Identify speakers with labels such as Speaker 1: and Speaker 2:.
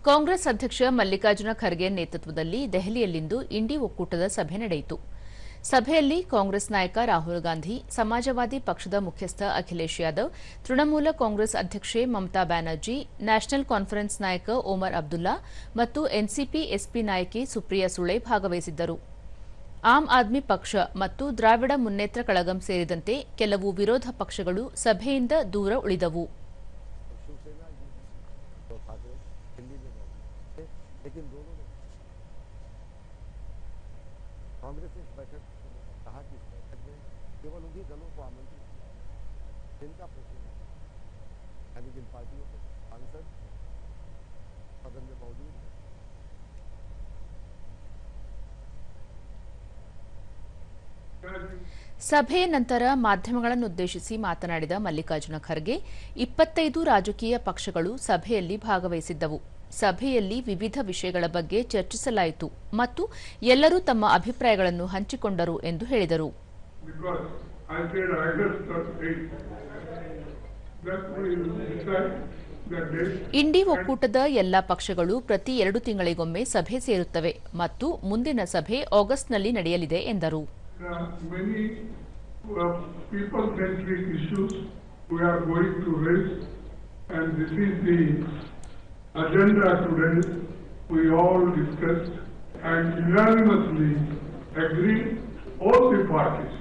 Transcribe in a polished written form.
Speaker 1: ಕಾಂಗ್ರೆಸ್ ಅಧ್ಯಕ್ಷ ಮಲ್ಲಿಕಾರ್ಜುನ ಖರ್ಗೆ ನೇತೃತ್ವದಲ್ಲಿ ದೆಹಲಿಯಲ್ಲಿಂದು ಇಂಡಿ ಒಕ್ಕೂಟದ ಸಭೆ ನಡೆಯಿತು. ಸಭೆಯಲ್ಲಿ ಕಾಂಗ್ರೆಸ್ ನಾಯಕ ರಾಹುಲ್ ಗಾಂಧಿ, ಸಮಾಜವಾದಿ ಪಕ್ಷದ ಮುಖ್ಯಸ್ಥ ಅಖಿಲೇಶ್ ಯಾದವ್, ತೃಣಮೂಲ ಕಾಂಗ್ರೆಸ್ ಅಧ್ಯಕ್ಷೆ ಮಮತಾ ಬ್ಯಾನರ್ಜಿ, ನ್ಯಾಷನಲ್ ಕಾನ್ಫರೆನ್ಸ್ ನಾಯಕ ಒಮರ್ ಅಬ್ದುಲ್ಲಾ ಮತ್ತು ಎನ್ಸಿಪಿ ಎಸ್ಪಿ ನಾಯಕಿ ಸುಪ್ರಿಯಾ ಸುಳೆ ಭಾಗವಹಿಸಿದ್ದರು. ಆಮ್ ಆದ್ಮಿ ಪಕ್ಷ ಮತ್ತು ದ್ರಾವಿಡ ಮುನ್ನೇತ್ರ ಕಳಗಂ ಸೇರಿದಂತೆ ಕೆಲವು ವಿರೋಧ ಪಕ್ಷಗಳು ಸಭೆಯಿಂದ ದೂರ ಉಳಿದವು.
Speaker 2: लेकिन दोनों ने कांग्रेस ने इस बैठक में कहा कि इस बैठक में केवल उन्हीं दलों को आमंत्रित किया जिनका प्रेसिडेंट यानी जिन पार्टियों के सांसद सदन में मौजूद हैं।
Speaker 1: ಸಭೆಯ ನಂತರ ಮಾಧ್ಯಮಗಳನ್ನುದ್ದೇಶಿಸಿ ಮಾತನಾಡಿದ ಮಲ್ಲಿಕಾರ್ಜುನ ಖರ್ಗೆ, 25 ರಾಜಕೀಯ ಪಕ್ಷಗಳು ಸಭೆಯಲ್ಲಿ ಭಾಗವಹಿಸಿದ್ದವು. ಸಭೆಯಲ್ಲಿ ವಿವಿಧ ವಿಷಯಗಳ ಬಗ್ಗೆ ಚರ್ಚಿಸಲಾಯಿತು ಮತ್ತು ಎಲ್ಲರೂ ತಮ್ಮ ಅಭಿಪ್ರಾಯಗಳನ್ನು ಹಂಚಿಕೊಂಡರು ಎಂದು ಹೇಳಿದರು. ಇಂಡಿ ಒಕ್ಕೂಟದ ಎಲ್ಲ ಪಕ್ಷಗಳು ಪ್ರತಿ 2 ತಿಂಗಳಿಗೊಮ್ಮೆ ಸಭೆ ಸೇರುತ್ತವೆ ಮತ್ತು ಮುಂದಿನ ಸಭೆ ಆಗಸ್ಟ್ನಲ್ಲಿ ನಡೆಯಲಿದೆ ಎಂದರು.
Speaker 3: Agenda today we all discussed and unanimously agreed, all the parties